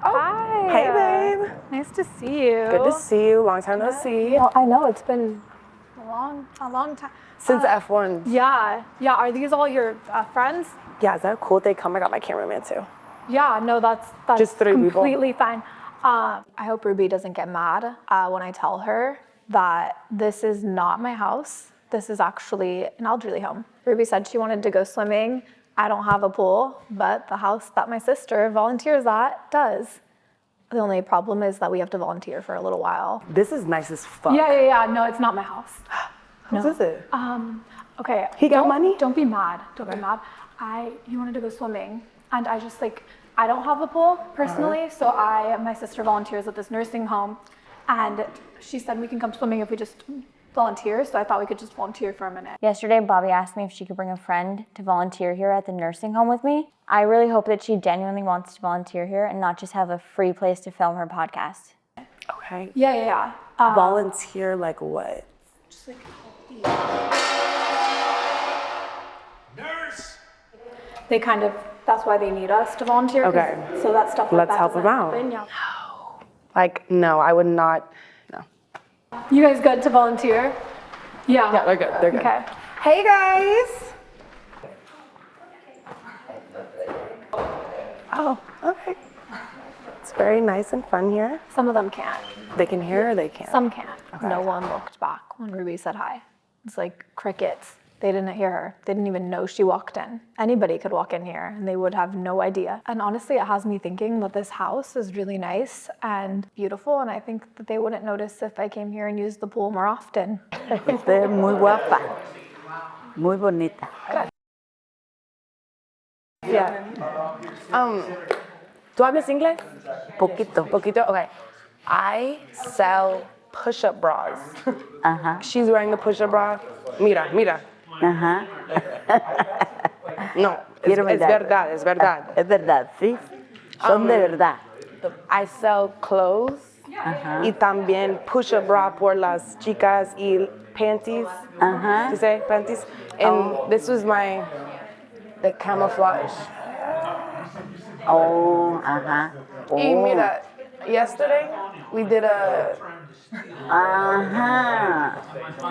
Oh, hi. Hey, babe. Nice to see you. Good to see you. Long time no see. Well, I know it's been a long time. Since F1. Yeah. Are these all your friends? Yeah, is that cool? They come. I got my cameraman too. Yeah. No, that's Just 3 people. Completely fine. I hope Ruby doesn't get mad when I tell her that this is not my house. This is actually an elderly home. Ruby said she wanted to go swimming. I don't have a pool, but the house that my sister volunteers at does. The only problem is that we have to volunteer for a little while. This is nice as fuck. Yeah. No, it's not my house. Whose is it? Okay. He got money? Don't be mad. Don't be mad. He wanted to go swimming, and I just I don't have a pool personally, so my sister volunteers at this nursing home, and she said we can come swimming if we just volunteer, so I thought we could just volunteer for a minute. Yesterday, Bobbi asked me if she could bring a friend to volunteer here at the nursing home with me. I really hope that she genuinely wants to volunteer here and not just have a free place to film her podcast. Okay. Yeah. Volunteer like what? Just Nurse! They that's why they need us to volunteer. Okay. So that stuff Let's help them out. Yeah. No, I would not. No. You guys good to volunteer? Yeah. Yeah, they're good. Okay. Hey, guys. Oh, okay. It's very nice and fun here. Some of them can't. They can hear or they can't? Some can't. Okay. No one looked back when Ruby said hi. It's like crickets. They didn't hear her. They didn't even know she walked in. Anybody could walk in here and they would have no idea. And honestly, it has me thinking that this house is really nice and beautiful, and I think that they wouldn't notice if I came here and used the pool more often. Usted es muy guapa, muy bonita. Yeah. ¿Tú hablas inglés? Poquito. Poquito? Okay. I sell push-up bras. Ajá, She's wearing the push-up bra. Mira. ajá. No, es verdad. Es verdad, sí. Son de verdad. I sell clothes Ajá, y también push-up bra por las chicas y panties. ajá. You say panties? And this was the camouflage. Oh, ajá. Y Oh, mira, yesterday we did ajá.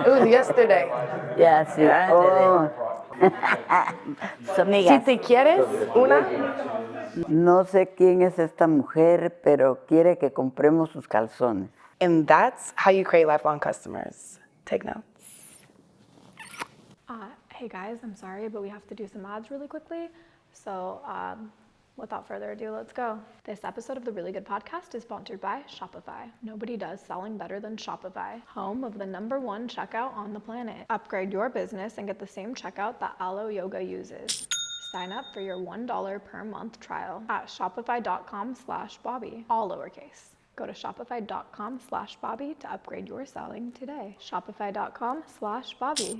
it was yesterday. Ya, sí. Oh. Son Si amigas. te quieres una, No sé quién es esta mujer, pero quiere que compremos sus calzones. and that's how you create lifelong customers. Take notes. Hey guys, I'm sorry, but we have to do some ads really quickly. So without further ado, let's go. This episode of the Really Good Podcast is sponsored by Shopify. Nobody does selling better than Shopify, home of the #1 checkout on the planet. Upgrade your business and get the same checkout that Alo Yoga uses. Sign up for your $1 per month trial at shopify.com/Bobbi, all lowercase. Go to shopify.com/Bobbi to upgrade your selling today. Shopify.com/Bobbi.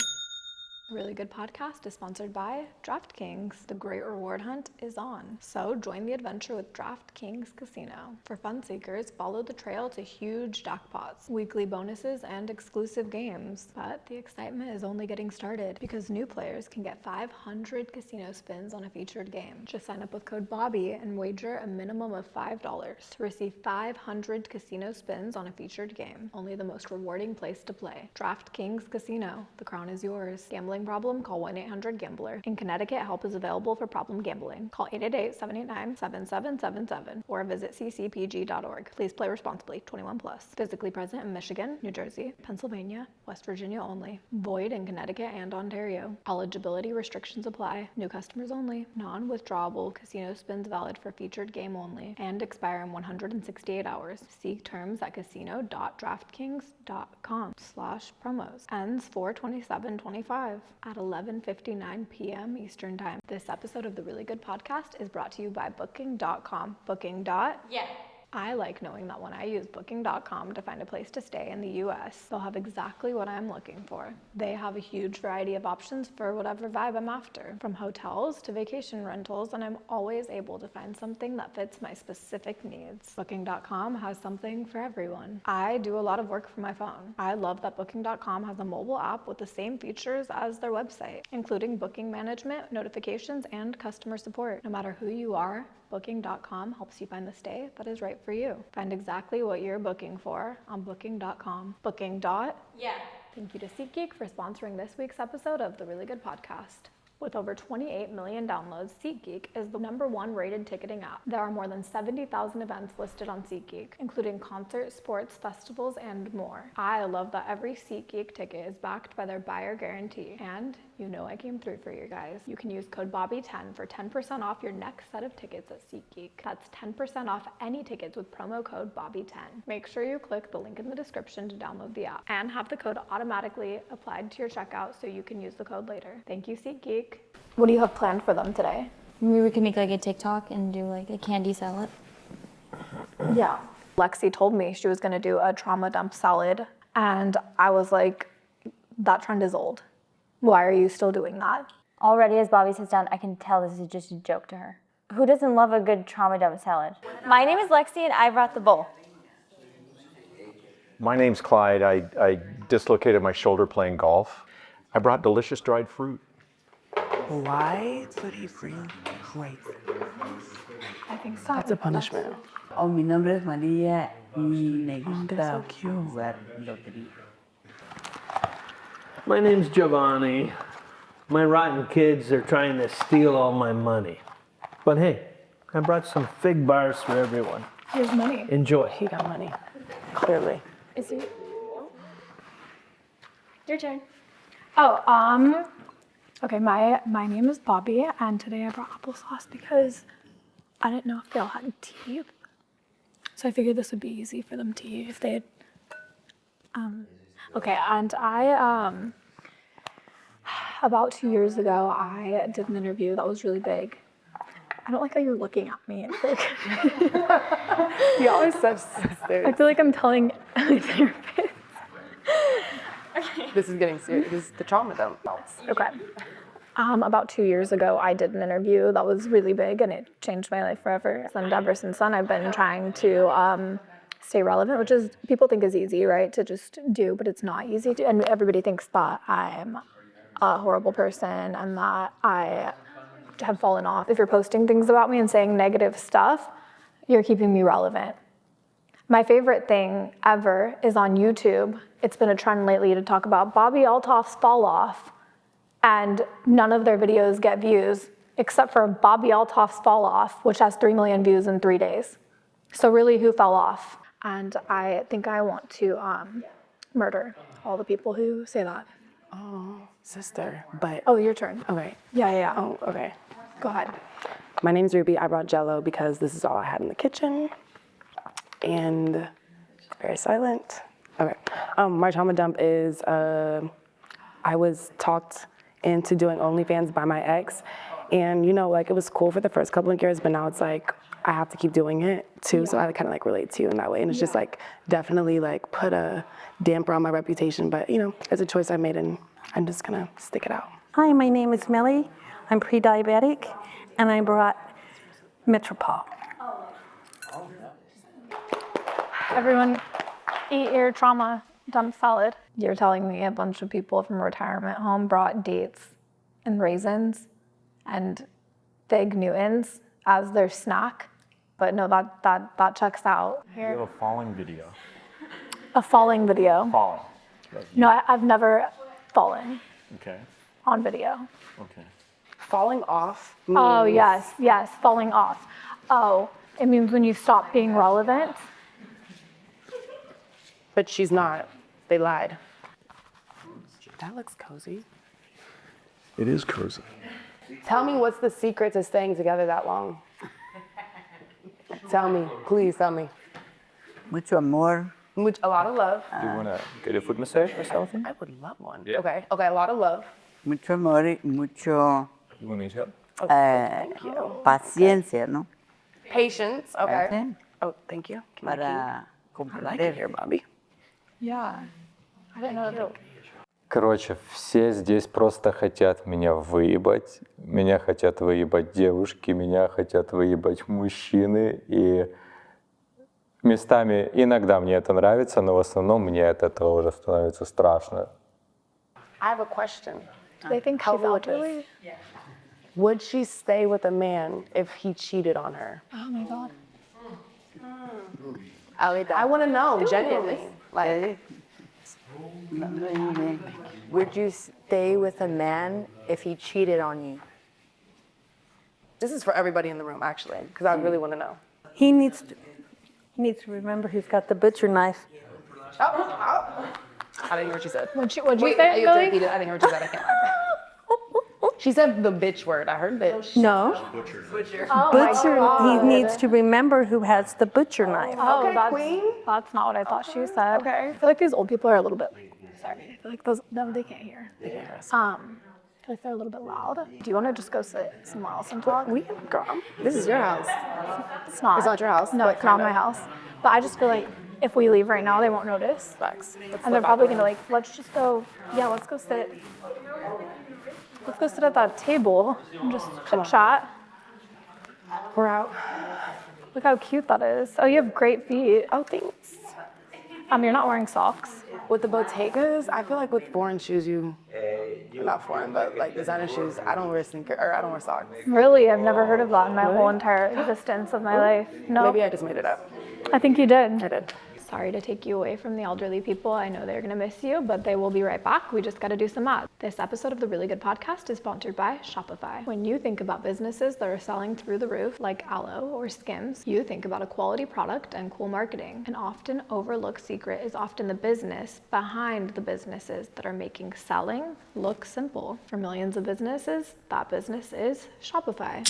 Really Good Podcast is sponsored by DraftKings. The great reward hunt is on. So join the adventure with DraftKings Casino. For fun seekers, follow the trail to huge jackpots, weekly bonuses, and exclusive games. But the excitement is only getting started because new players can get 500 casino spins on a featured game. Just sign up with code Bobbi and wager a minimum of $5 to receive 500 casino spins on a featured game. Only the most rewarding place to play. DraftKings Casino. The crown is yours. Gambling problem? Call 1-800-GAMBLER. In Connecticut, help is available for problem gambling. Call 888-789-7777 or visit ccpg.org. Please play responsibly. 21 plus. Physically present in Michigan, New Jersey, Pennsylvania, West Virginia only. Void in Connecticut and Ontario. Eligibility restrictions apply. New customers only. Non-withdrawable casino spins valid for featured game only and expire in 168 hours. See terms at casino.draftkings.com/promos. Ends 4/27/25 at 11:59 p.m. Eastern Time. This episode of the Really Good Podcast is brought to you by Booking.com. Booking. Yeah. I like knowing that when I use Booking.com to find a place to stay in the US, they'll have exactly what I'm looking for. They have a huge variety of options for whatever vibe I'm after, from hotels to vacation rentals, and I'm always able to find something that fits my specific needs. Booking.com has something for everyone. I do a lot of work from my phone. I love that Booking.com has a mobile app with the same features as their website, including booking management, notifications, and customer support. No matter who you are, Booking.com helps you find the stay that is right for you. Find exactly what you're booking for on Booking.com. Booking. Yeah. Thank you to SeatGeek for sponsoring this week's episode of the Really Good Podcast. With over 28 million downloads, SeatGeek is the #1 rated ticketing app. There are more than 70,000 events listed on SeatGeek, including concerts, sports, festivals, and more. I love that every SeatGeek ticket is backed by their buyer guarantee. And you know I came through for you guys. You can use code Bobbi10 for 10% off your next set of tickets at SeatGeek. That's 10% off any tickets with promo code Bobbi10. Make sure you click the link in the description to download the app and have the code automatically applied to your checkout so you can use the code later. Thank you, SeatGeek. What do you have planned for them today? Maybe we could make like a TikTok and do like a candy salad. Yeah. Lexi told me she was gonna do a trauma dump salad, and I was like, that trend is old. Why are you still doing that? Already as Bobbi sits down, I can tell this is just a joke to her. Who doesn't love a good trauma dump salad? My name is Lexi and I brought the bowl. My name's Clyde. I dislocated my shoulder playing golf. I brought delicious dried fruit. Why would he bring grapes? I think so. That's a punishment. Oh, mi nombre es María y me gusta They're so cute. jugar lotería. My name's Giovanni. My rotten kids are trying to steal all my money. But hey, I brought some fig bars for everyone. Here's money. Enjoy. He got money, clearly. Is it? Your turn. Okay, my name is Bobbi, and today I brought applesauce because I didn't know if they all had teeth. So I figured this would be easy for them to eat if they had. Okay, and I, about 2 years ago, I did an interview that was really big. I don't like how you're looking at me. You always such sisters. I feel like I'm telling a therapist. This is getting serious. This is the trauma dump. Okay. About 2 years ago, I did an interview that was really big, and it changed my life forever. And ever since then, I've been trying to stay relevant, which is people think is easy, right, to just do, but it's not easy to. And everybody thinks that I'm a horrible person and that I have fallen off. If you're posting things about me and saying negative stuff, you're keeping me relevant. My favorite thing ever is on YouTube. It's been a trend lately to talk about Bobbi Altoff's fall off, and none of their videos get views except for Bobbi Altoff's fall off, which has 3 million views in 3 days. So really, who fell off? And I think I want to murder all the people who say that. Oh, sister. But Oh, your turn. okay. Yeah. Oh, okay. Go ahead. My name's Ruby. I brought Jello because this is all I had in the kitchen, and very silent. Okay. My trauma dump is I was talked into doing OnlyFans by my ex, and like it was cool for the first couple of years, but now it's like I have to keep doing it too. So I kind of like relate to you in that way, and it's just like definitely like put a damper on my reputation. But it's a choice I made, and I'm just gonna stick it out. Hi, my name is Millie. I'm pre-diabetic, and I brought Metropol. Everyone, eat your trauma dump salad. You're telling me a bunch of people from a retirement home brought dates and raisins and Fig Newtons as their snack, but no, that checks out. We have a falling video. A falling video. Falling. No, I've never fallen Okay. on video. Okay. Falling off means Oh, yes, falling off. Oh, it means when you stop being relevant. But she's not. They lied. That looks cozy. It is cozy. Tell me what's the secret to staying together that long? Tell me, please tell me. Mucho amor. A lot of love. Do you want to get a foot massage or something? I would love one. Yeah. Okay, a lot of love. Mucho amor y mucho You want me to help? paciencia, ¿no? Patience. Okay. Sí, Oh, thank you. Can I para keep? I like it here, Bobby. Yeah. I didn't know that. Короче, все здесь просто хотят меня выебать. Меня хотят выебать девушки, меня хотят выебать мужчины. И местами иногда мне это нравится, но в основном мне от этого уже становится страшно. I have a question. Do they think How she's religious? elderly? Would she stay with a man if he cheated on her? Oh my God. I want to know, genuinely. Like, Would you stay with a man if he cheated on you? this is for everybody in the room, actually, because I really want to know. He needs to remember he's got the butcher knife. I didn't hear what she said. What'd you Wait, say, you have to Billy? repeat it. I didn't hear what she said. I can't lie. She said the bitch word. I heard bitch. No, Oh my butcher. God. He needs to remember who has the butcher knife. Oh, Okay, that's, queen. that's not what I thought she said. Okay. I feel like these old people are a little bit, sorry, I feel like those, no, they can't hear. They can't hear us. I feel like they're a little bit loud. Do you want to just go sit somewhere else and talk? We can go. This is your house. It's not. It's not your house, No, but it's not kinda. my house. But I just feel like if we leave right now, they won't notice. Facts. And they're probably gonna like, let's just go, yeah, let's go sit. Let's go sit at that table and just chit chat. We're out. Look how cute that is. Oh, you have great feet. Oh, thanks. You're not wearing socks. With the Bottegas, I feel like with foreign shoes, not foreign, but like designer shoes, I don't wear I don't wear socks. Really, I've never heard of that in my whole entire existence of my life. No, Maybe I just made it up. I think you did. I did. Sorry to take you away from the elderly people. I know they're gonna miss you, but they will be right back. We just gotta do some ads. This episode of the Really Good Podcast is sponsored by Shopify. When you think about businesses that are selling through the roof, like Aloe or Skims, you think about a quality product and cool marketing. An often overlooked secret is often the business behind the businesses that are making selling look simple. For millions of businesses, that business is Shopify.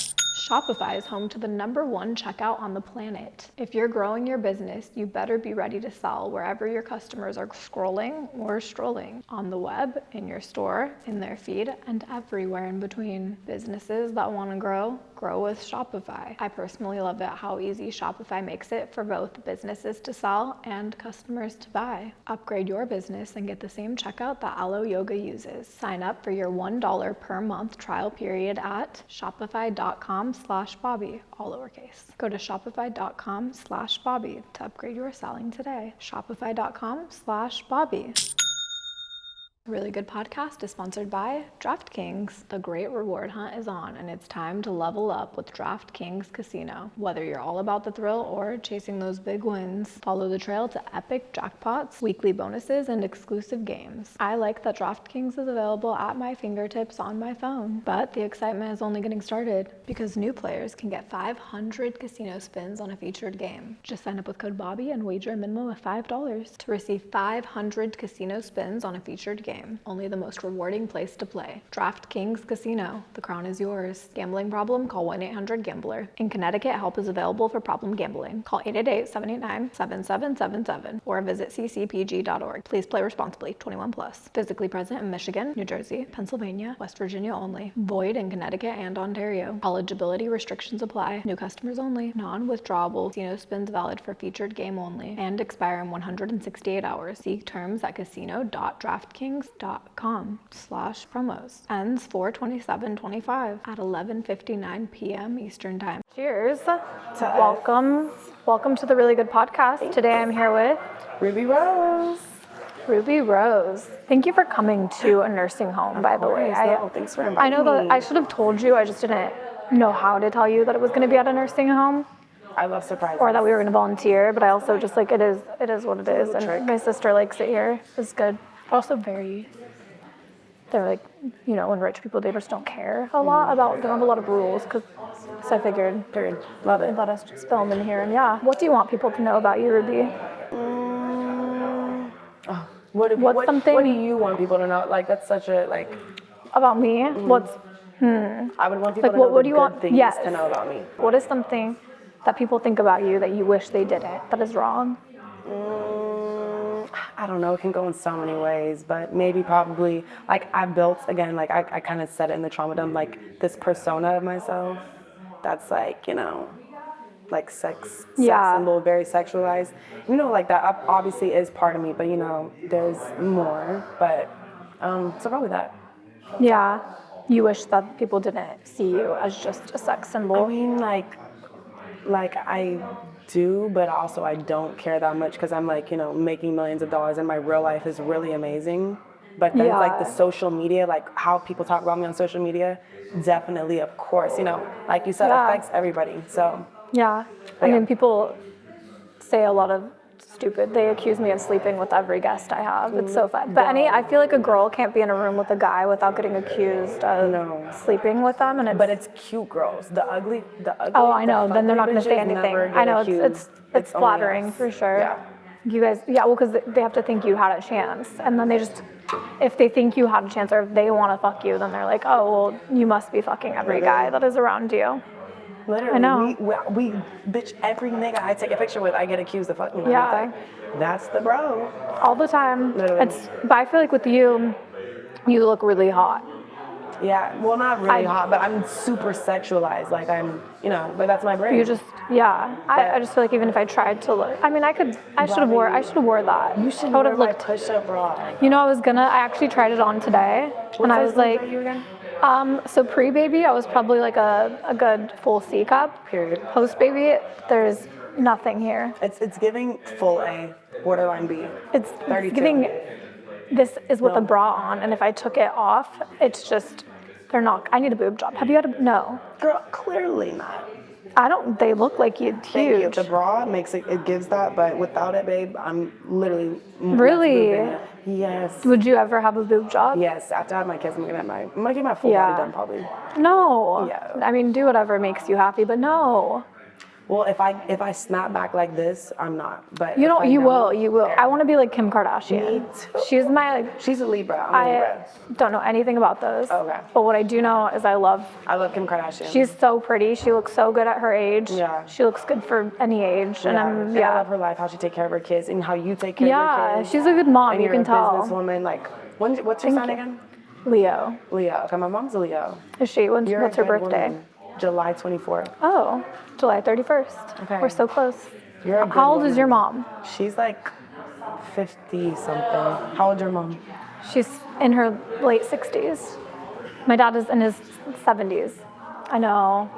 Shopify is home to the #1 checkout on the planet. If you're growing your business, you better be ready to sell wherever your customers are scrolling or strolling. On the web, in your store, in their feed, and everywhere in between. Businesses that want to grow with Shopify. I personally love it how easy Shopify makes it for both businesses to sell and customers to buy. Upgrade your business and get the same checkout that Aloe Yoga uses. Sign up for your $1 per month trial period at shopify.com/Bobbi, all lowercase. Go to shopify.com/Bobbi to upgrade your selling today. Shopify.com/Bobbi. Really Good Podcast is sponsored by DraftKings. The great reward hunt is on, and it's time to level up with DraftKings Casino. Whether you're all about the thrill or chasing those big wins, follow the trail to epic jackpots, weekly bonuses, and exclusive games. I like that DraftKings is available at my fingertips on my phone, but the excitement is only getting started because new players can get 500 casino spins on a featured game. Just sign up with code Bobbi and wager a minimum of $5 to receive 500 casino spins on a featured game. Only the most rewarding place to play. DraftKings Casino. The crown is yours. Gambling problem? Call 1-800-GAMBLER. In Connecticut, help is available for problem gambling. Call 888-789-7777 or visit ccpg.org. Please play responsibly. 21 plus. Physically present in Michigan, New Jersey, Pennsylvania, West Virginia only. Void in Connecticut and Ontario. Eligibility restrictions apply. New customers only. Non-withdrawable casino spins valid for featured game only and expire in 168 hours. See terms at casino.draftkings.com/promos. Ends 4/27/25 at 11:59 p.m. Eastern Time. Cheers. Welcome to the Really Good Podcast. Today I'm here with Rubi Rose. Rubi Rose. Thank you for coming to a nursing home, by the way. Thanks for inviting I know that me. I should have told you, I just didn't know how to tell you that it was going to be at a nursing home I love surprises. or that we were going to volunteer, but I also just like it is what it is, and trick. my sister likes it here. It's good. Also they're like, you know, when rich people, they just don't care a lot about, they don't have a lot of rules, so I figured Period. Love it. let us just film in here, and yeah. What do you want people to know about you, Rubi? What do you want people to know? Like, that's such a, like, About me? I would want people Like, to know what the do you good want- things yes. to know about me. What is something that people think about you that you wish they didn't, that is wrong? I don't know, it can go in so many ways, but maybe probably, like, I've built, again, like, I kind of said it in the trauma dump, like, this persona of myself that's, like, you know, like sex symbol, very sexualized. You know, like, that obviously is part of me, but, you know, there's more, but, so probably that. Yeah. You wish that people didn't see you as just a sex symbol. I mean, like I do, but also I don't care that much because I'm, like, you know, making millions of dollars and my real life is really amazing. But then it's like the social media, like how people talk about me on social media, definitely, of course, you know, like you said, affects everybody. So yeah, I mean, people say a lot of stupid. They accuse me of sleeping with every guest I have. It's so fun. But I feel like a girl can't be in a room with a guy without getting accused of sleeping with them. And but it's cute girls. The ugly. Oh, I know. Then they're not going to say anything. I know it's flattering for sure. Yeah. You guys, well, because they have to think you had a chance, and then they just, if they think you had a chance, or if they want to fuck you, then they're like, oh, well, you must be fucking every guy that is around you. Literally, I know. we bitch, every nigga I take a picture with, I get accused of fucking. Yeah. Like, that's the bro. All the time. Literally. But I feel like with you look really hot. Yeah, well, not really hot, but I'm super sexualized. Like I'm, you know, but that's my brain. You just, I just feel like even if I tried to look, I mean, I should have wore that. You should wear my push-up bra. You know, I actually tried it on today, and I was like, so pre-baby, I was probably like a good full C cup. Period. Post-baby, there's nothing here. It's giving full A, borderline B. It's 32. giving. This is with a bra on, and if I took it off, it's just, they're not. I need a boob job. Have you had a, no? Girl, clearly not. They look like huge. Thank you. The bra makes it gives that, but without it, babe, I'm literally. Really? Yes. Would you ever have a boob job? Yes. After I have my kids, I'm gonna get my full body done probably. No. Yeah. I mean, do whatever makes you happy, but no. Well, if I snap back like this, I'm not. But you will. I want to be like Kim Kardashian. Me too. She's a Libra. I'm a Libra. Don't know anything about those. Okay. But what I do know is I love Kim Kardashian. She's so pretty. She looks so good at her age. Yeah. She looks good for any age. Yeah. And I love her life, how she take care of her kids, and how you take care of your kids. She's a good mom. And you can tell. You're a businesswoman. Like, what's your sign again? Leo. Okay, my mom's a Leo. Is she? What's her birthday? Woman. July 24th. Oh, July 31st. Okay. We're so close. You're a good How old woman. is your mom? She's like 50 something. How old's your mom? She's in her late 60s. My dad is in his 70s. I know.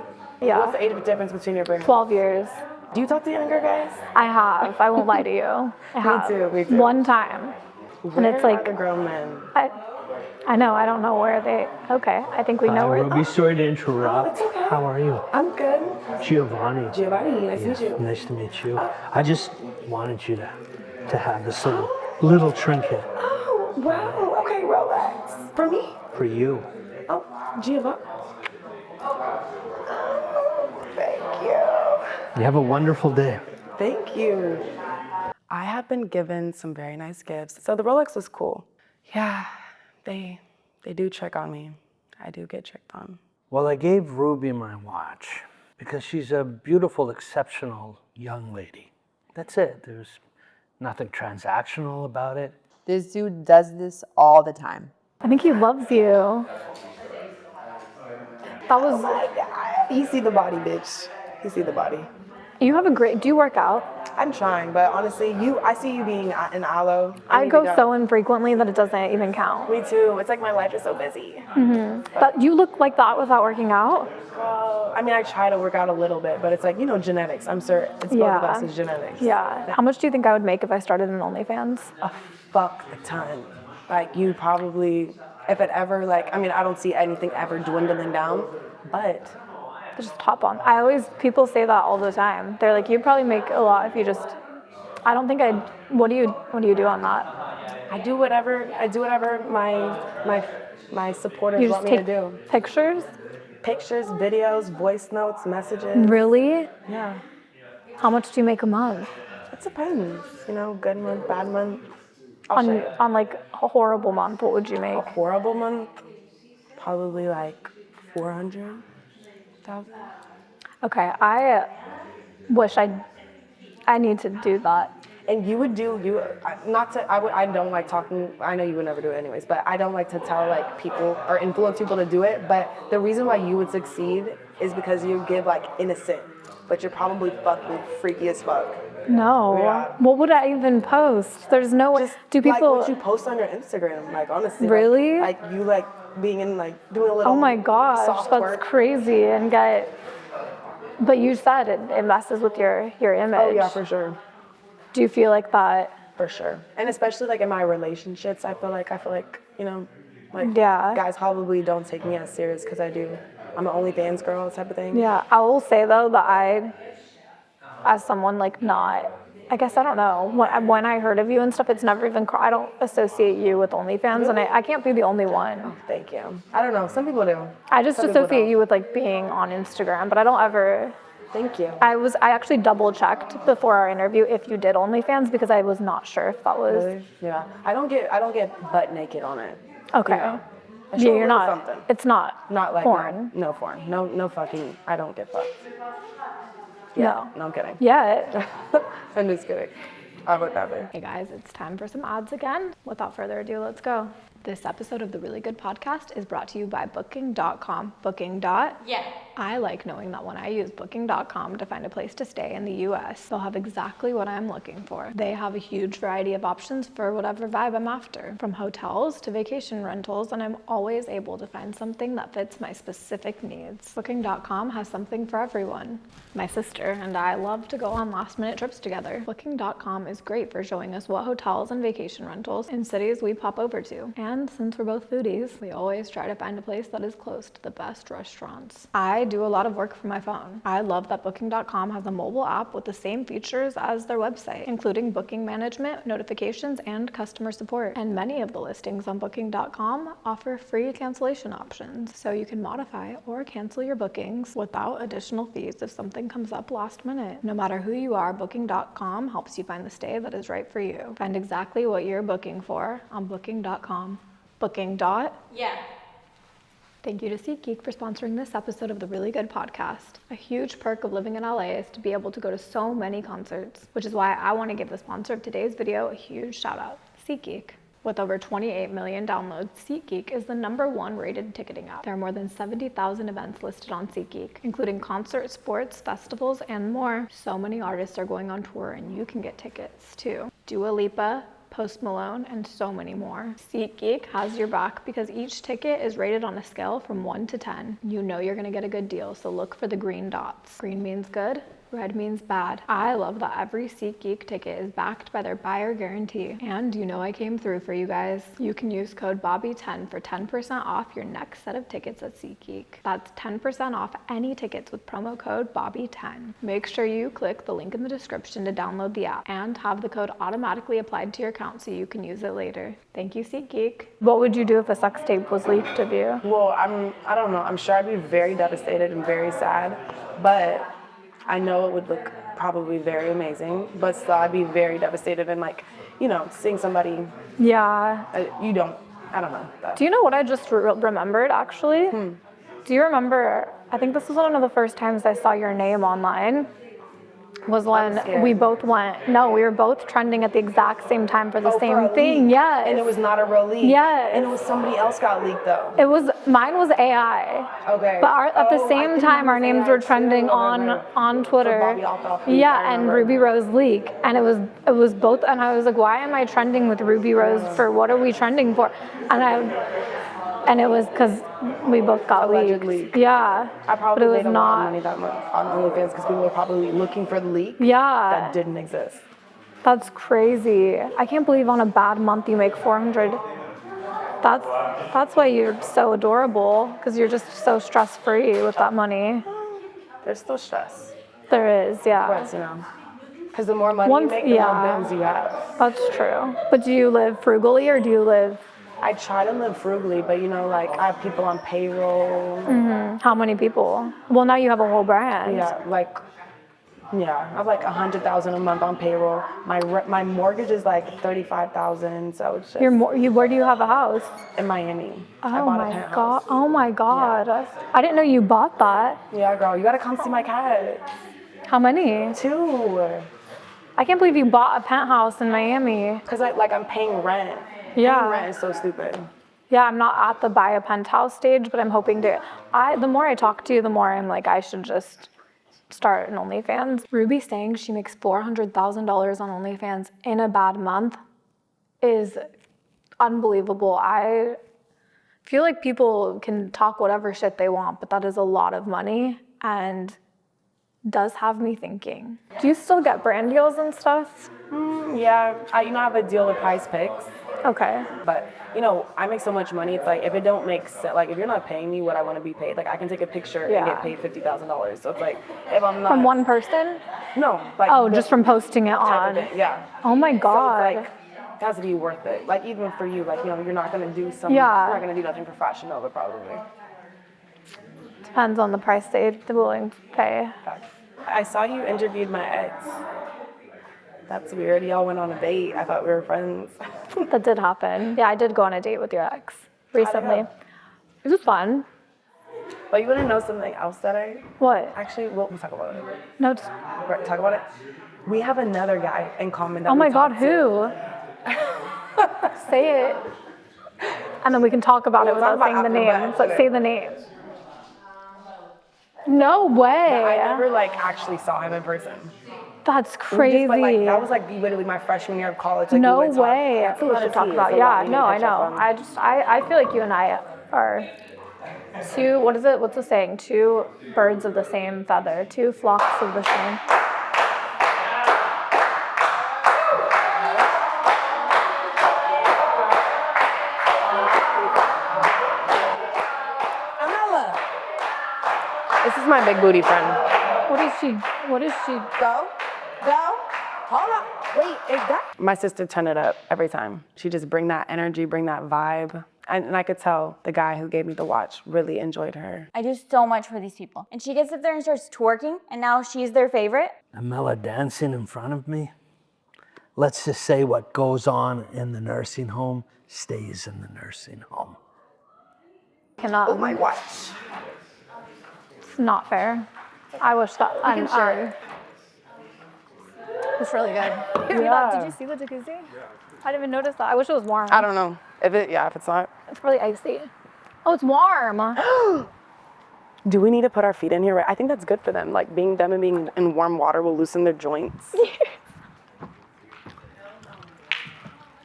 Yeah. What's the age difference between your parents? 12 years. Do you talk to younger guys? I have. I won't lie to you. I have. Me too. One time. Where and it's like are the grown men? I know. I don't know where they. Okay. I think we know where. Ruby, sorry to interrupt. Okay. How are you? I'm good. Giovanni. Nice to meet you. Nice to meet you. I just wanted you to have this little trinket. Oh, wow. Okay, relax. For me? For you. Oh, Giovanni. Thank you. You have a wonderful day. Thank you. I have been given some very nice gifts. So the Rolex was cool. Yeah, they do trick on me. I do get tricked on. Well, I gave Ruby my watch because she's a beautiful, exceptional young lady. That's it. There's nothing transactional about it. This dude does this all the time. I think he loves you. That was. Oh my God. You see the body, bitch. You see the body. You have a great. Do you work out? I'm trying, but honestly, I see you being an aloe. I go so infrequently that it doesn't even count. Me too. It's like my life is so busy. Mm-hmm. But you look like that without working out. I mean, I try to work out a little bit, but it's like, genetics. I'm sure it's both of us. It's genetics. Yeah. How much do you think I would make if I started an OnlyFans? A fuck a ton. Like you probably, if it ever I don't see anything ever dwindling down, but. Just hop on. People say that all the time. They're like, you'd probably make a lot if you just. I don't think I'd. What do you do on that? I do whatever my supporters want me to do. Pictures, videos, voice notes, messages. Really? Yeah. How much do you make a month? It depends. Good month, bad month. On like a horrible month, what would you make? A horrible month, probably like 400,000. Okay, I wish I need to do that. And you would I don't like talking, I know you would never do it anyways, but I don't like to tell people or influence people to do it, but the reason why you would succeed is because you give innocent, but you're probably fucking freaky as fuck. No. Yeah. What would I even post? There's no way. Do people what you post on your Instagram, honestly. Really? You being in doing a little. Oh my gosh, soft that's work. crazy But you said it messes with your image. Oh yeah, for sure. Do you feel like that? For sure. And especially like in my relationships, I feel like, you know, like Yeah. guys probably don't take me as serious because I'm an OnlyFans girl type of thing. Yeah, I will say though that as someone like not, I guess I don't know, when I heard of you and stuff, it's never even, I don't associate you with OnlyFans, and I can't be the only one. Thank you. I don't know, some people do. I just Some people associate don't. you with like being on Instagram, but I don't ever. Thank you. I actually double checked before our interview if you did OnlyFans because I was not sure if that was. Really? Yeah. I don't get butt naked on it. Okay. You know? I Yeah, show a you're little not. something. It's not. Not like porn. No porn. No fucking. I don't get fucked. No. No, I'm kidding. Yeah. I'm just kidding. I would never. Hey guys, it's time for some ads again. Without further ado, let's go. This episode of the Really Good Podcast is brought to you by Booking.com. Yeah. I like knowing that when I use Booking.com to find a place to stay in the US, they'll have exactly what I'm looking for. They have a huge variety of options for whatever vibe I'm after, from hotels to vacation rentals, and I'm always able to find something that fits my specific needs. Booking.com has something for everyone. My sister and I love to go on last-minute trips together. Booking.com is great for showing us what hotels and vacation rentals in cities we pop over to. And since we're both foodies, we always try to find a place that is close to the best restaurants. I do a lot of work from my phone. I love that Booking.com has a mobile app with the same features as their website, including booking management, notifications, and customer support. And many of the listings on Booking.com offer free cancellation options, so you can modify or cancel your bookings without additional fees if something comes up last minute. No matter who you are, Booking.com helps you find the stay that is right for you. Find exactly what you're booking for on Booking.com. Booking. Yeah. Thank you to SeatGeek for sponsoring this episode of the Really Good Podcast. A huge perk of living in LA is to be able to go to so many concerts, which is why I want to give the sponsor of today's video a huge shout out, SeatGeek. With over 28 million downloads, SeatGeek is the #1 rated ticketing app. There are more than 70,000 events listed on SeatGeek, including concerts, sports, festivals, and more. So many artists are going on tour, and you can get tickets too. Dua Lipa, Post Malone, and so many more. SeatGeek has your back because each ticket is rated on a scale from 1 to 10. You know you're gonna get a good deal, so look for the green dots. Green means good, red means bad. I love that every SeatGeek ticket is backed by their buyer guarantee. And you know I came through for you guys. You can use code Bobbi10 for 10% off your next set of tickets at SeatGeek. That's 10% off any tickets with promo code Bobbi10. Make sure you click the link in the description to download the app and have the code automatically applied to your account so you can use it later. Thank you, SeatGeek. What would you do if a sex tape was leaked of you? Well, I don't know. I'm sure I'd be very devastated and very sad, but I know it would look probably very amazing, but still I'd be very devastated and like, you know, seeing somebody. Yeah. I don't know. Do you know what I just remembered actually? Do you remember, I think this was one of the first times I saw your name online, was when we both we were both trending at the exact same time for the same thing. Yeah. And it was not a real leak. Yeah. And it was somebody else got leaked though. Mine was AI. Okay. But at the same time, our names were trending on Twitter. Yeah, and Rubi Rose leak. And it was both, and I was like, why am I trending with Rubi Rose for, what are we trending for? And it was because we both got leaked. Yeah. I probably made a lot of money that month on OnlyFans because people were probably looking for the leak that didn't exist. That's crazy. I can't believe on a bad month you make 400. That's why you're so adorable, because you're just so stress-free with that money. There's still stress. There is, yeah. Of course, you know. Because the more money you make, the more bills you have. That's true. But do you live frugally or do you live? I try to live frugally, but you know, like I have people on payroll. How many people? Well, now you have a whole brand. I have like $100,000 a month on payroll. My mortgage is like $35,000, so it's just. Where do you have a house? In Miami. Oh my god! Oh my god! Yeah. I didn't know you bought that. Yeah, girl, you gotta come see my cat. How many? 2. I can't believe you bought a penthouse in Miami. Cause I'm paying rent. Yeah. Paying rent is so stupid. Yeah, I'm not at the buy a penthouse stage, but I'm hoping to. The more I talk to you, the more I'm like, I should just start an OnlyFans. Ruby saying she makes $400,000 on OnlyFans in a bad month is unbelievable. I feel like people can talk whatever shit they want, but that is a lot of money and does have me thinking. Do you still get brand deals and stuff? Yeah, I have a deal with Prize Picks, Okay. but I make so much money. It's like if it don't make sense, like if you're not paying me what I want to be paid, like I can take a picture and get paid $50,000. So it's like if I'm not From one person? no, like Oh, just from posting it type of on. thing, yeah. Oh my So it's God. like it has to be worth it. Like even for you, like you're not gonna do something. Yeah. You're not gonna do nothing professional, but probably. Depends on the price they're willing to pay. I saw you interviewed my ex. That's weird. Y'all went on a date. I thought we were friends. That did happen. Yeah, I did go on a date with your ex recently. It was fun. But you want to know something else that What? actually, we'll talk about it. No. Right, talk about it. We have another guy in common that Oh we my God, talk to. who? Say it. And then we can talk about it We'll talk without saying about the after, name. but- So say the name. No way. I never actually saw him in person. That's We crazy. just, but, that was literally my freshman year of college. Like, No we would talk. way. Yeah, That's what we should talk tea. about. It's a Yeah, lot we need no, to I catch up know. on. I feel like you and I are two, what is it? What's the saying? Two birds of the same feather, two flocks of the same. This is my big booty friend. What is she? Go. Hold up. Wait, is that? My sister turned it up every time. She just bring that energy, bring that vibe. And I could tell the guy who gave me the watch really enjoyed her. I do so much for these people. And she gets up there and starts twerking, and now she's their favorite. Amela dancing in front of me. Let's just say what goes on in the nursing home stays in the nursing home. Cannot. Oh, my watch. It's not fair. I wish that. I'm sure. It's really good. Did you see the jacuzzi? Yeah. I didn't even notice that. I wish it was warm. I don't know. If it's not. It's really icy. Oh, it's warm. Do we need to put our feet in here? I think that's good for them. Like being in warm water will loosen their joints.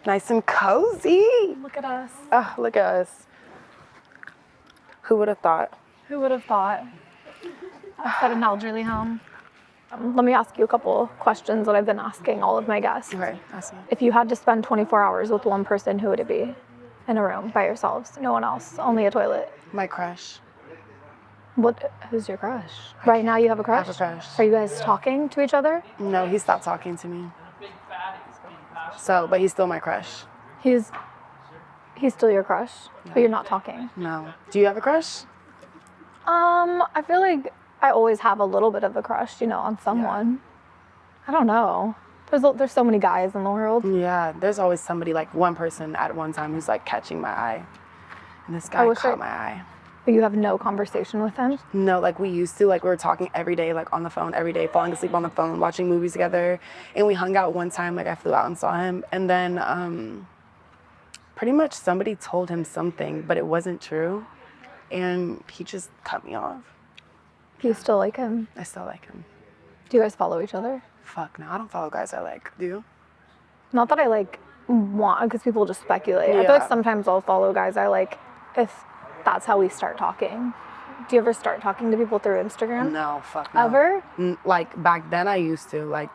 Nice and cozy. Look at us. Oh, look at us. Who would have thought? Who would have thought? At an elderly home. Let me ask you a couple questions that I've been asking all of my guests. Okay, ask me. If you had to spend 24 hours with one person, who would it be? In a room by yourselves, no one else, only a toilet. My crush. Who's your crush? Right now you have a crush? I have a crush. Are you guys talking to each other? No, he stopped talking to me. So, but he's still my crush. He's still your crush, but you're not talking. No. Do you have a crush? I feel like I always have a little bit of a crush, on someone. Yeah. I don't know. There's so many guys in the world. Yeah, there's always somebody, one person at one time who's catching my eye. And this guy caught my eye. But you have no conversation with him? No, we used to. We were talking every day, on the phone every day, falling asleep on the phone, watching movies together. And we hung out one time, I flew out and saw him. And then pretty much somebody told him something, but it wasn't true. And he just cut me off. Do you still like him? I still like him. Do you guys follow each other? Fuck no, I don't follow guys I like. Do you? Not that I want, because people just speculate. Yeah. I feel like sometimes I'll follow guys I like if that's how we start talking. Do you ever start talking to people through Instagram? No, fuck no. Ever? Back then I used to.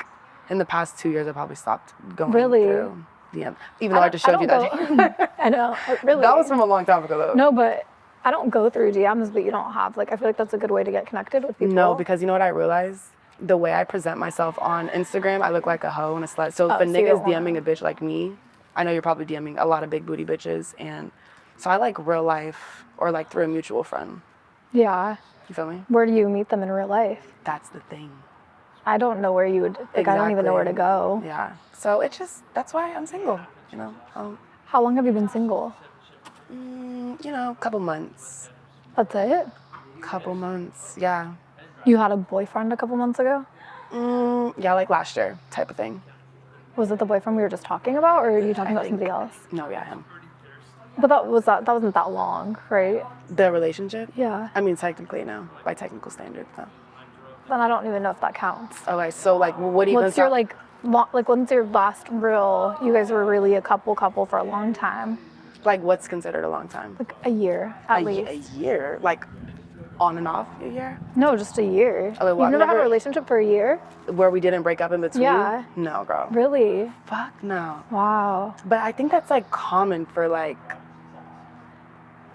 In the past 2 years I probably stopped going Really? through DM. Even though I just showed you that. I know, really. That was from a long time ago though. No, but I don't go through DMs, but you don't have, I feel like that's a good way to get connected with people. No, because you know what I realized? The way I present myself on Instagram, I look like a hoe and a slut. So if a nigga's DMing a bitch like me, I know you're probably DMing a lot of big booty bitches. And so I like real life or through a mutual friend. Yeah. You feel me? Where do you meet them in real life? That's the thing. I don't know where you would, I don't even know where to go. Yeah. So that's why I'm single, How long have you been single? A couple months. That's it? Couple months, yeah. You had a boyfriend a couple months ago? Yeah, last year type of thing. Was it the boyfriend we were just talking about, or are you talking about somebody else? No, yeah, him. But that wasn't that long, right? The relationship? Yeah. I mean, technically, no. By technical standards, no. Then I don't even know if that counts. Okay, so what do you What's your when's your last real, you guys were really a couple for a long time? What's considered a long time? A year, at least. A year? on and off a year? No, just a year. Oh, well, You've I've never had a never- relationship for a year? Where we didn't break up in between? Yeah. No, girl. Really? Fuck no. Wow. But I think that's like common for like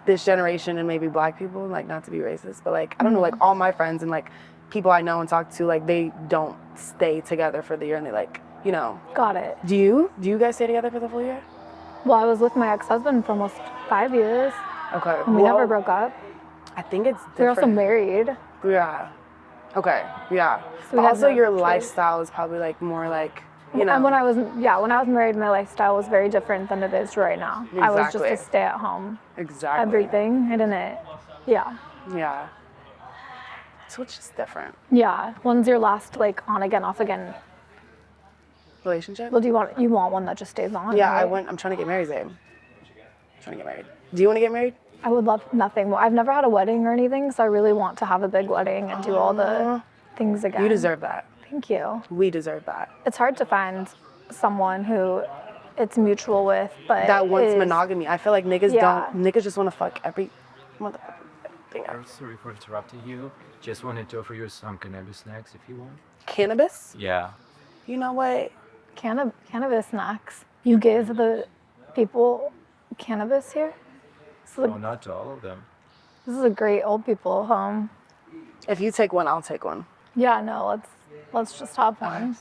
this generation and maybe black people, like not to be racist, but like, I don't know, like all my friends and like people I know and talk to, like they don't stay together for the year and they like, you know. Got it. Do you guys stay together for the full year? Well, I was with my ex-husband for almost 5 years. Okay. And we never broke up. I think it's different. We're also married. Yeah. Okay. Yeah. So we But had also no your choice. lifestyle is probably like more like, you know. And when I was married, my lifestyle was very different than it is right now. I was just a Exactly. stay-at-home. Exactly. Everything, I didn't. Yeah. Yeah. So it's just different. Yeah. When's your last like on again, off again? Relationship? Well, you want one that just stays on? Yeah, right? I'm trying to get married, Zabe. I'm trying to get married. Do you want to get married? I would love nothing more. I've never had a wedding or anything, so I really want to have a big wedding and do all the things again. You deserve that. Thank you. We deserve that. It's hard to find someone who it's mutual with, but That wants is- monogamy. I feel like niggas Yeah. niggas just want to fuck every motherfucking thing. I'm sorry for interrupting you. Just wanted to offer you some cannabis snacks if you want. Cannabis? Yeah. You know what? Cannabis snacks. You give the people cannabis here? So No, not to all of them. this is a great old people home. If you take one, I'll take one. Yeah, no, let's just have one.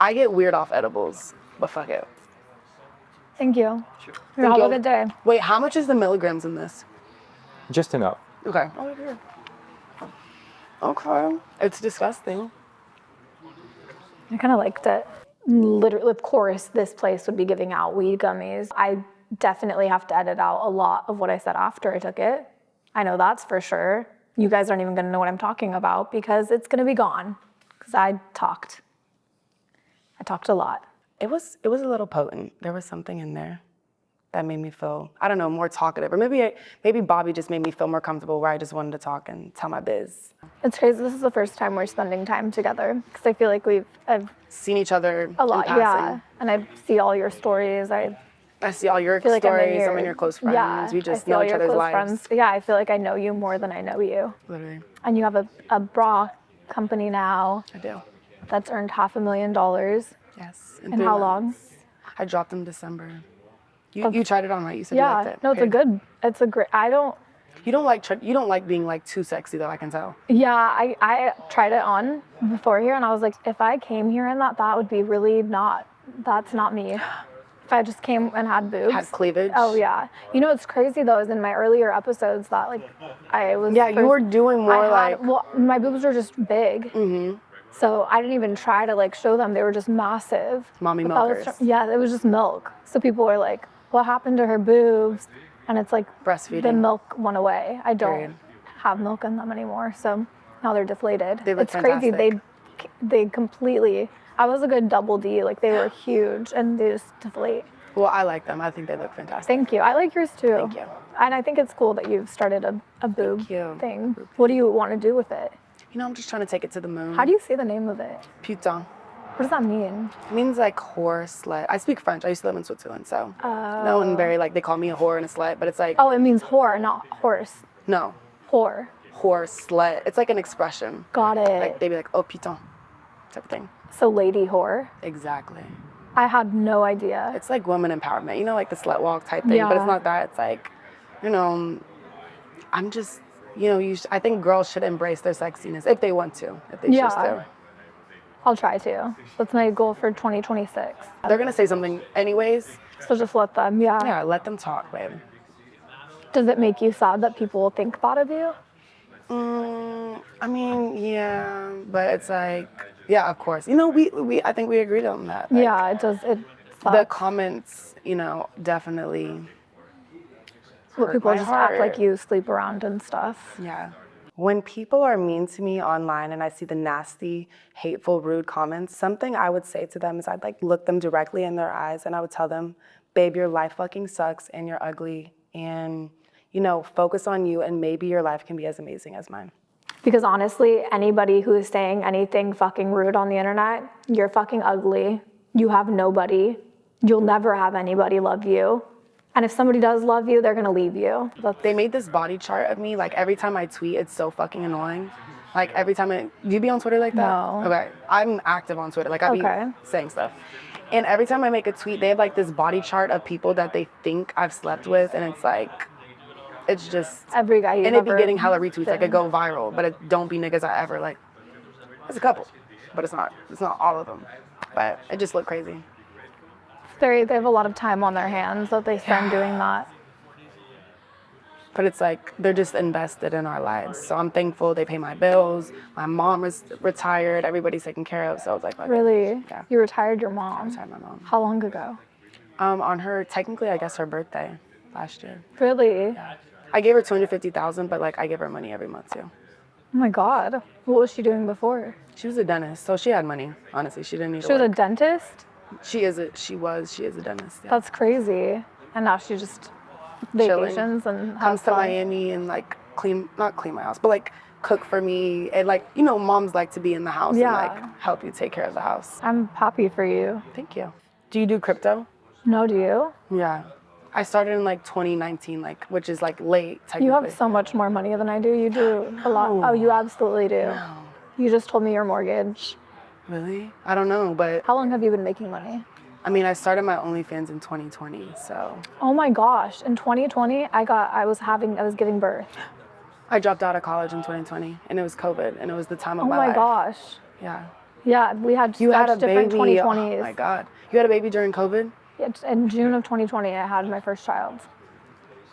I get weird off edibles, but fuck it. Thank you. Sure. Have you. a good day. Wait, how much is the milligrams in this? Just enough. Okay. Oh, here. Okay. It's disgusting. I kind of liked it. Literally, of course, this place would be giving out weed gummies. I definitely have to edit out a lot of what I said after I took it. I know that's for sure. You guys aren't even gonna know what I'm talking about because it's gonna be gone. Because I talked a lot. It was a little potent. There was something in there that made me feel, I don't know, more talkative. Or maybe Bobbi just made me feel more comfortable where I just wanted to talk and tell my biz. It's crazy. This is the first time we're spending time together because I feel like I've Seen each other a lot, in passing. yeah. And I see all your stories. I I see all your feel like stories. I'm in your close friends. Yeah, We I just see know all each your other's close lives. friends. Yeah, I feel like I know you more than I know you. Literally. And you have a bra company now I do. that's earned $500,000. Yes. In how long? I dropped them December. You tried it on, right? You said you liked Yeah, it. no, it's a great, You don't like being like too sexy though, I can tell. yeah, I tried it on before here and I was like, if I came here and that would be really that's not me. If I just came and had boobs. Had cleavage. Oh yeah. You know what's crazy though is in my earlier episodes that like I was. Yeah, you were doing more well, my boobs were just big. Mm-hmm. So I didn't even try to like show them. They were just massive. Mommy But that was milkers. yeah, it was just milk. So people were like, what happened to her boobs? And it's like Breastfeeding. the milk went away. I don't Period. have milk in them anymore. So now they're deflated. They look it's crazy. fantastic. They completely. I was a good double D. Like they were huge and they just deflate. Well, I like them. I think they look fantastic. Thank you. I like yours too. Thank you. And I think it's cool that you've started a boob you. thing. What do you want to do with it? You know, I'm just trying to take it to the moon. How do you say the name of it? Putain. What does that mean? It means like whore, slut. I speak French. I used to live in Switzerland, so no one very like they call me a whore and a slut, but it's like Oh, it means whore, not horse. no, Whore. whore, slut. It's like an expression. Got it. Like they'd be like, oh putain, type of thing. So lady whore. Exactly. I had no idea. It's like woman empowerment, you know, like the slut walk type thing, but Yeah. it's not that. It's like, you know, I'm just, you know, I think girls should embrace their sexiness if they want to, if they choose to. I'll try to. That's my goal for 2026. They're gonna say something anyways. So just let them, yeah. Yeah, let them talk, babe. Does it make you sad that people think that of you? I mean, yeah, but it's like, yeah, of course. You know, I think we agreed on that. Like, Yeah, it does. It the sucks. comments, you know, definitely. What hurt people my just act like heart. you sleep around and stuff. Yeah. When people are mean to me online and I see the nasty, hateful, rude comments, something I would say to them is I'd like look them directly in their eyes and I would tell them, babe, your life fucking sucks and you're ugly and, you know, focus on you and maybe your life can be as amazing as mine. Because honestly, anybody who is saying anything fucking rude on the internet, you're fucking ugly. You have nobody. You'll never have anybody love you. And if somebody does love you, they're gonna leave you. They made this body chart of me. Like every time I tweet, it's so fucking annoying. Like every time do you be on Twitter like that? No. Okay. I'm active on Twitter. Like I be saying stuff. And every time I make a tweet, they have like this body chart of people that they think I've slept with. And it's like, it's just. Every guy you and it be getting hella retweets. Like it go viral. But it don't be niggas I ever like. It's a couple. But it's not all of them. But it just look crazy. They have a lot of time on their hands that they spend doing that. But it's like, they're just invested in our lives. So I'm thankful they pay my bills. My mom is retired. Everybody's taken care of. So it's like, Really? Yeah. You retired your mom? I retired my mom. How long ago? On her, technically, I guess her birthday last year. Really? Yeah. I gave her $250,000, but like I give her money every month too. Oh my God. What was she doing before? She was a dentist, so she had money. Honestly, she didn't need to She was a work. dentist? She is a dentist. Yeah. That's crazy. And now she just vacations and comes to Miami and like not clean my house, but like cook for me and like, you know, moms like to be in the house and like help you take care of the house. I'm happy for you. Thank you. Do you do crypto? No, do you? Yeah. I started in like 2019, like, which is like late technically. You have so much more money than I do. You do a lot. Oh, you absolutely do. No. You just told me your mortgage. Really? I don't know, but. How long have you been making money? I mean, I started my OnlyFans in 2020, so. Oh my gosh. In 2020, I was giving birth. I dropped out of college in 2020 and it was COVID and it was the time of my life. Oh my gosh. Yeah. Yeah, we had you had a different baby. 2020s. Oh my God. You had a baby during COVID? Yeah, in June of 2020, I had my first child.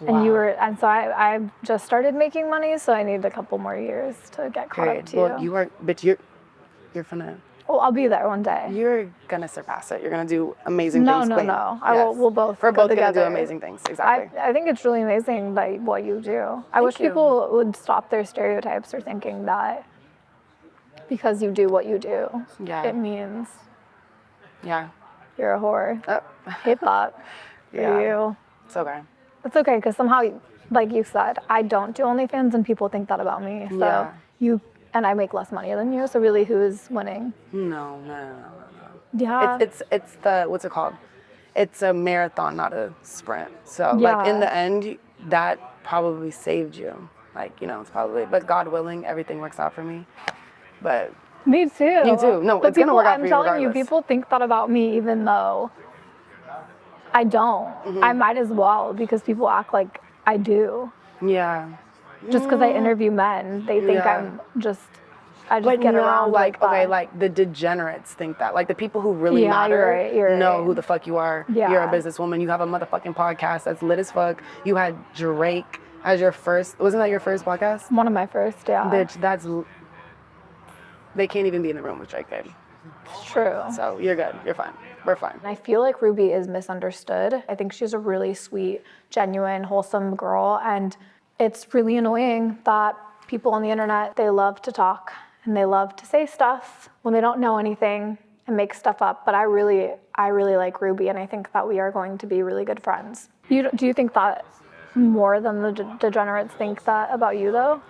Wow. And so I just started making money, so I need a couple more years to get caught up to well, you are, bitch, you're finna. Well, I'll be there one day. You're gonna surpass it. You're gonna do amazing No, things. No. Yes. We'll both. We're both together. gonna do amazing things. Exactly. I think it's really amazing that what you do. I wish people would stop their stereotypes or thinking that because you do what you do, it means you're a whore. I hate that for you. It's okay. It's okay because somehow, like you said, I don't do OnlyFans and people think that about me. So and I make less money than you. So really, who's winning? No. Yeah. It's the, what's it called? It's a marathon, not a sprint. So like in the end, that probably saved you. Like, you know, it's probably, but God willing, everything works out for me. But me too. You too. No, but it's gonna work out for you I'm telling regardless. you, people think that about me even though I don't. Mm-hmm. I might as well because people act like I do. Yeah. Just because I interview men, they think I just get around like that. okay, like the degenerates think that. Like the people who really matter you're know right. who the fuck you are. Yeah. You're a businesswoman. You have a motherfucking podcast that's lit as fuck. You had Drake as your first. Wasn't that your first podcast? One of my first, yeah. Bitch, they can't even be in the room with Drake, babe. It's true. So you're good. You're fine. We're fine. I feel like Ruby is misunderstood. I think she's a really sweet, genuine, wholesome girl. And it's really annoying that people on the internet, they love to talk and they love to say stuff when they don't know anything and make stuff up. But I really like Ruby and I think that we are going to be really good friends. Do you think that more than the degenerates think that about you though?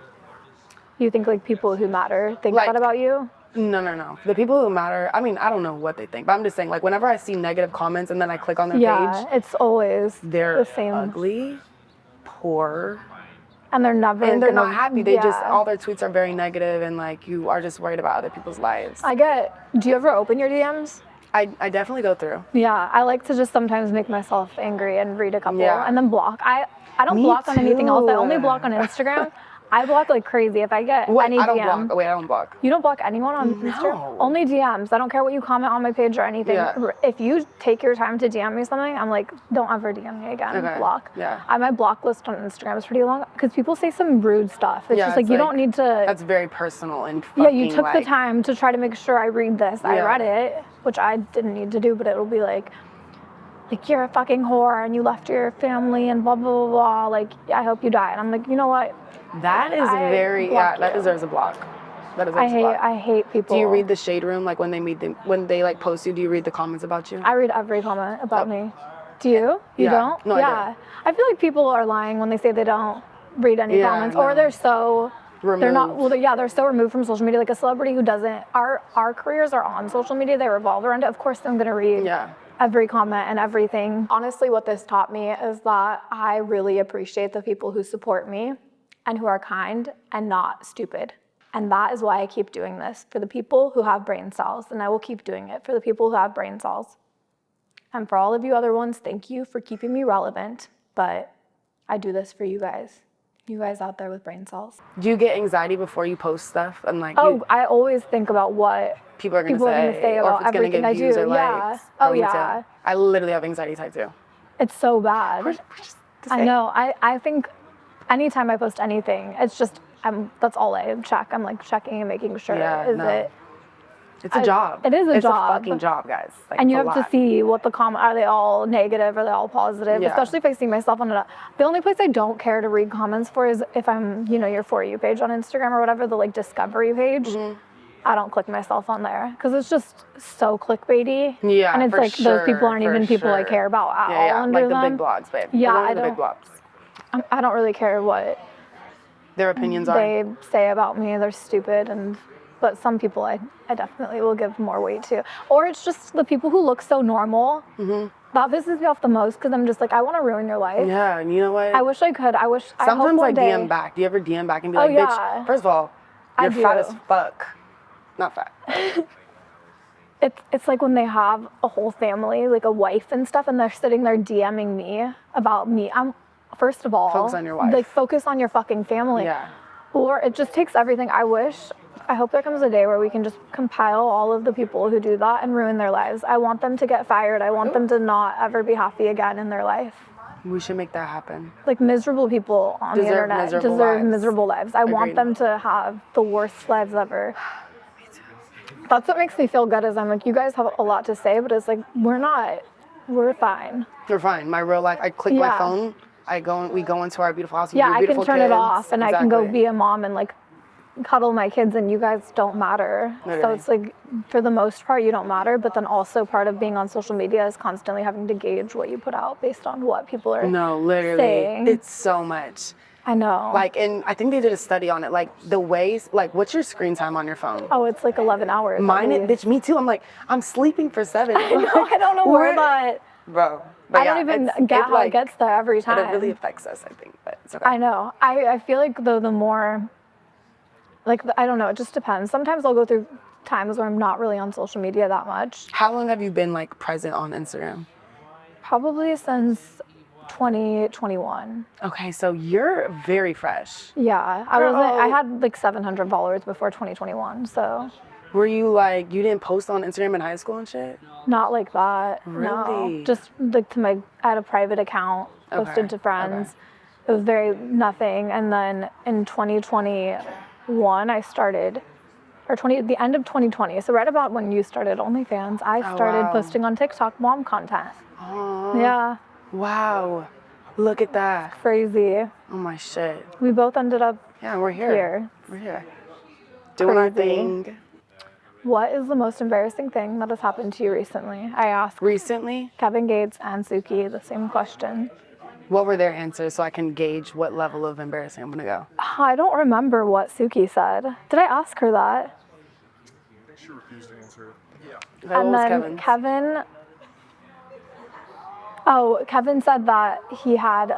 You think like people who matter think that about you? No. The people who matter, I mean, I don't know what they think, but I'm just saying, like, whenever I see negative comments and then I click on their page, it's always they're the same. Ugly, poor, and they're not happy. They just, all their tweets are very negative and like, you are just worried about other people's lives. Do you ever open your DMs? I definitely go through. Yeah, I like to just sometimes make myself angry and read a couple and then block. I don't block on anything else. I only block on Instagram. I block like crazy if I get any DM. I don't block. You don't block anyone on Instagram? Only DMs. I don't care what you comment on my page or anything. Yeah. If you take your time to DM me something, I'm like, don't ever DM me again. Okay. Block. Yeah. My block list on Instagram is pretty long because people say some rude stuff. It's just like you don't need to. That's very personal and fucking. Yeah, you took the time to try to make sure I read this. I read it, which I didn't need to do, but it'll be like you're a fucking whore and you left your family and blah blah blah blah. Like I hope you die. And I'm like, you know what? That is that deserves a block. That deserves a block. I hate people. Do you read the shade room like when they like post you? Do you read the comments about you? I read every comment about me. Do you? You don't? No, I do. I feel like people are lying when they say they don't read any comments, or they're so removed. They're not. Well, they're so removed from social media. Like a celebrity who doesn't. Our careers are on social media. They revolve around it. Of course, I'm gonna read every comment and everything. Honestly, what this taught me is that I really appreciate the people who support me and who are kind and not stupid. And that is why I keep doing this, for the people who have brain cells. And I will keep doing it for the people who have brain cells. And for all of you other ones, thank you for keeping me relevant. But I do this for you guys out there with brain cells. Do you get anxiety before you post stuff? And like, I always think about what people are going to say about or if it's going to everything get I views do. or likes. Oh, yeah. I literally have anxiety type too. It's so bad. I know. I think anytime I post anything, it's just, that's all I check. I'm like checking and making sure. It's a job. It is a job. It's a fucking job, guys. Like, and you have to see what the comment, are they all negative? Are they all positive? Yeah. Especially if I see myself on it. The only place I don't care to read comments for is if I'm, your For You page on Instagram or whatever, the like discovery page. Mm-hmm. I don't click myself on there because it's just so clickbaity. Yeah, and it's like those people aren't even people I care about at all. Like the big blogs, babe. Yeah, the big blogs. I don't really care what their opinions they say about me. They're stupid, but some people I definitely will give more weight to. Or it's just the people who look so normal. Mm-hmm. That pisses me off the most because I'm just like, I want to ruin your life. Yeah, and you know what? I wish I could. Sometimes I DM back. Do you ever DM back and be like, bitch, first of all, you're fat as fuck. Not fat. It's like when they have a whole family, like a wife and stuff, and they're sitting there DMing me about me. First of all, focus on your wife. Like, focus on your fucking family. Yeah. Or it just takes everything. I hope there comes a day where we can just compile all of the people who do that and ruin their lives. I want them to get fired. I want them to not ever be happy again in their life. We should make that happen. Like, miserable people on the internet deserve miserable lives. I want them to have the worst lives ever. That's what makes me feel good, is I'm like, you guys have a lot to say, but it's like, we're fine. You're fine. My real life, I click my phone, we go into our beautiful house. I can turn it off and I can go be a mom and like cuddle my kids, and you guys don't matter. Literally. So it's like, for the most part, you don't matter, but then also part of being on social media is constantly having to gauge what you put out based on what people are saying. It's so much. I know. Like, and I think they did a study on it, like the ways, like, what's your screen time on your phone? Oh, it's like 11 hours. Mine, bitch, me too. I'm like, I'm sleeping for 7. I don't know where that. Bro. I don't even get how it gets there every time. It really affects us, I think, but it's okay. I know. I feel like, though, the more, like, I don't know, it just depends. Sometimes I'll go through times where I'm not really on social media that much. How long have you been, like, present on Instagram? Probably since 2021. Okay, so you're very fresh. Yeah, I had like 700 followers before 2021, so. Were you like, you didn't post on Instagram in high school and shit? Not like that. Really? No. Just like I had a private account, posted to friends. Okay. It was very nothing. And then in 2021, I started, the end of 2020, so right about when you started OnlyFans, I started posting on TikTok mom content. Oh. Yeah. Wow. Look at that. Crazy. Oh my shit. We both ended up we're here. We're here. Doing our thing. What is the most embarrassing thing that has happened to you recently? I asked recently Kevin Gates and Suki the same question. What were their answers so I can gauge what level of embarrassing I'm gonna go? I don't remember what Suki said. Did I ask her that? She refused to answer. Yeah. And then Kevin said that he had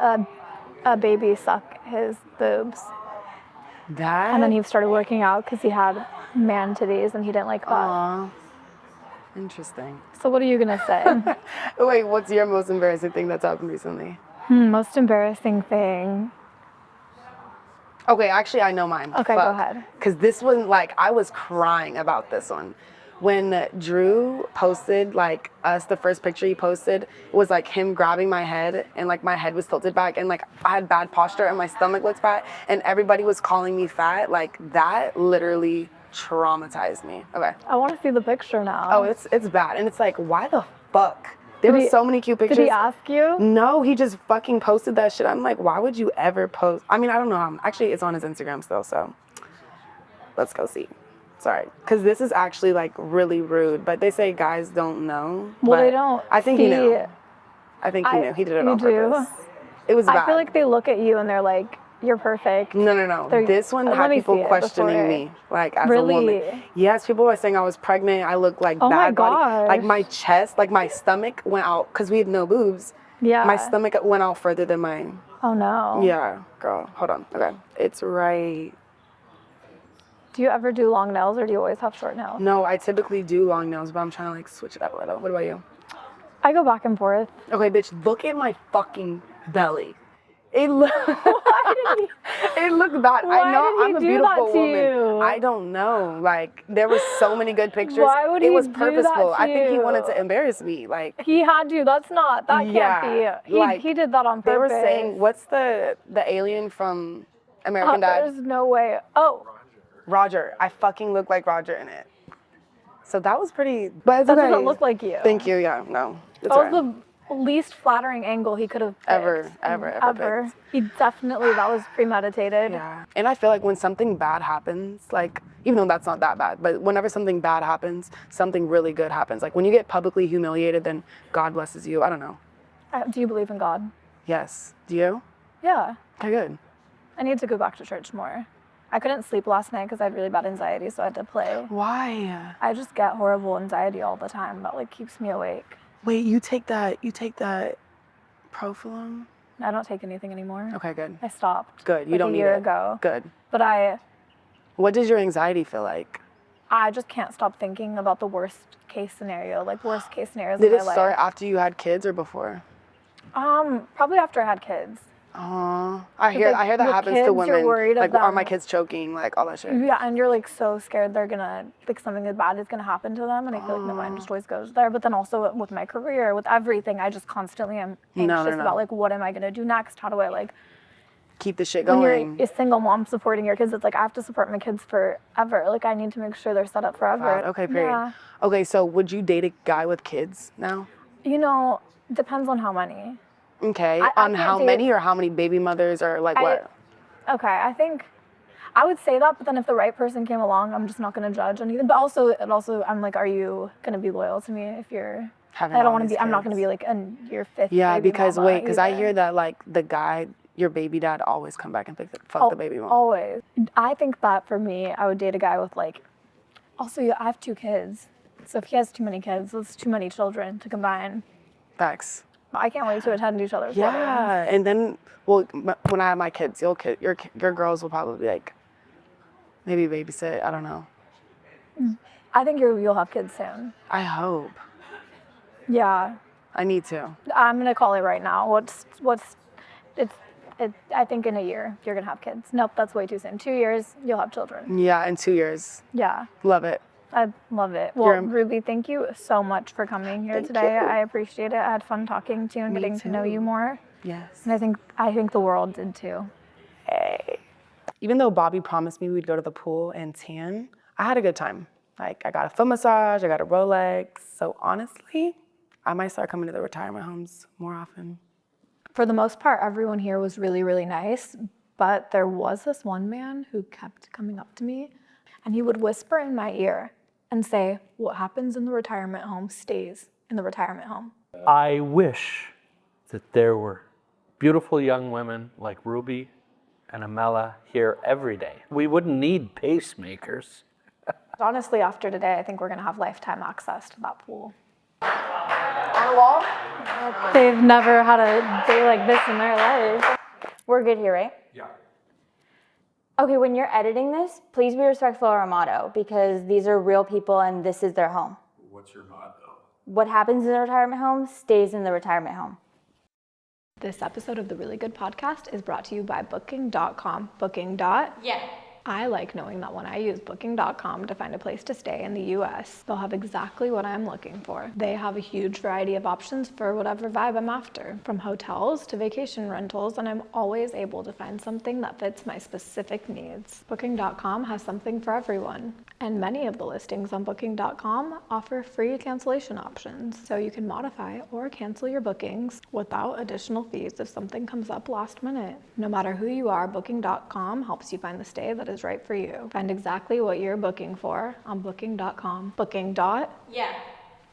a baby suck his boobs. That? And then he started working out because he had man titties and he didn't like that. Aww. Interesting. So what are you gonna say? Wait, what's your most embarrassing thing that's happened recently? Most embarrassing thing. Okay, actually I know mine. Okay, go ahead. Because this one, like, I was crying about this one. When Drew posted, like, the first picture he posted was, like, him grabbing my head, and, like, my head was tilted back, and, like, I had bad posture, and my stomach looked fat, and everybody was calling me fat. Like, that literally traumatized me. Okay. I want to see the picture now. Oh, it's bad. And it's like, why the fuck? There were so many cute pictures. Did he ask you? No, he just fucking posted that shit. I'm like, why would you ever post? I mean, I don't know. Actually, it's on his Instagram still, so let's go see. Sorry, because this is actually like really rude, but they say guys don't know. Well, they don't. I think he knew. I think he knew. He did it on purpose. It was bad. I feel like they look at you and they're like, you're perfect. No. This one Let had me people see it questioning before. me, like as Really? a woman. Yes, people were saying I was pregnant. I looked like Oh my bad body. Like gosh. my chest, like my stomach went out because we had no boobs. Yeah. My stomach went out further than mine. Oh no. Yeah, girl. Hold on. Okay, it's right. Do you ever do long nails or do you always have short nails? No, I typically do long nails, but I'm trying to like switch it up a little. What about you? I go back and forth. Okay, bitch, look at my fucking belly. It look. It looked bad. I know I'm a beautiful woman. I don't know. Like there was so many good pictures. Why would it he was do that purposeful. to I think he you? wanted to embarrass me. Like He had to. That can't be. He did that on purpose. They were saying, what's the alien from American Dad? There's no way. Oh. Roger. I fucking look like Roger in it. So that was pretty. But it's That okay. doesn't look like you. Thank you. Yeah. No. It's That was alright. the least flattering angle he could have picked. Ever. picked. He definitely, that was premeditated. Yeah. And I feel like when something bad happens, like, even though that's not that bad, but whenever something bad happens, something really good happens. Like when you get publicly humiliated, then God blesses you. I don't know. Do you believe in God? Yes. Do you? Yeah. Okay, good. I need to go back to church more. I couldn't sleep last night because I had really bad anxiety, so I had to play. Why? I just get horrible anxiety all the time. That like keeps me awake. Wait, you take that Profilone? I don't take anything anymore. Okay, good. I stopped. Good. You like don't a need year it. ago. Good. But What does your anxiety feel like? I just can't stop thinking about the worst case scenario, like worst case scenarios Did in it my start life. after you had kids or before? Probably after I had kids. I hear like, that with happens kids, to you're women. worried Like, of are them. my kids choking? Like all that shit. Yeah, and you're like so scared they're gonna, like something bad is gonna happen to them, and I feel like my mind just always goes there. But then also with my career, with everything, I just constantly am anxious about like, what am I gonna do next? How do I like keep the shit when going? you're a single mom supporting your kids? It's like I have to support my kids forever. Like I need to make sure they're set up forever. Okay, period. Yeah. Okay, so would you date a guy with kids now? You know, depends on how many. Okay, I on can't how date- many or how many baby mothers or like what? Okay, I think I would say that, but then if the right person came along, I'm just not gonna judge anything. But also, I'm like, are you gonna be loyal to me if you're? Having I don't all want to these be. I'm not kids. gonna be like your fifth. Yeah, baby because mama wait, because I either. hear that like the guy, your baby dad, always come back and fuck the baby mom. Always. I think that for me, I would date a guy with like. Also, I have 2 kids, so if he has too many kids, that's too many children to combine. Facts. I can't wait to attend each other's Yeah, weddings. and then when I have my kids, your girls will probably be like, maybe babysit. I don't know. I think you'll have kids soon. I hope. Yeah. I need to. I'm gonna call it right now. I think in a year you're gonna have kids. Nope, that's way too soon. 2 years, you'll have children. Yeah, in 2 years. Yeah, Love it. I love it. Well, Ruby, thank you so much for coming here today. I appreciate it. I had fun talking to you and getting to know you more. Yes. And I think the world did too. Hey. Even though Bobbi promised me we'd go to the pool and tan, I had a good time. Like I got a foot massage, I got a Rolex. So honestly, I might start coming to the retirement homes more often. For the most part, everyone here was really, really nice, but there was this one man who kept coming up to me and he would whisper in my ear and say, what happens in the retirement home stays in the retirement home. I wish that there were beautiful young women like Ruby and Amela here every day. We wouldn't need pacemakers. Honestly, after today, I think we're gonna have lifetime access to that pool. On the wall? They've never had a day like this in their life. We're good here, right? Yeah. Okay, when you're editing this, please be respectful of our motto because these are real people and this is their home. What's your motto? What happens in the retirement home stays in the retirement home. This episode of the Really Good Podcast is brought to you by Booking.com. Yeah. I like knowing that when I use Booking.com to find a place to stay in the US, they'll have exactly what I'm looking for. They have a huge variety of options for whatever vibe I'm after, from hotels to vacation rentals, and I'm always able to find something that fits my specific needs. Booking.com has something for everyone, and many of the listings on Booking.com offer free cancellation options, so you can modify or cancel your bookings without additional fees if something comes up last minute. No matter who you are, Booking.com helps you find the stay that is right for you. Find exactly what you're booking for on Booking.com. Booking. Yeah.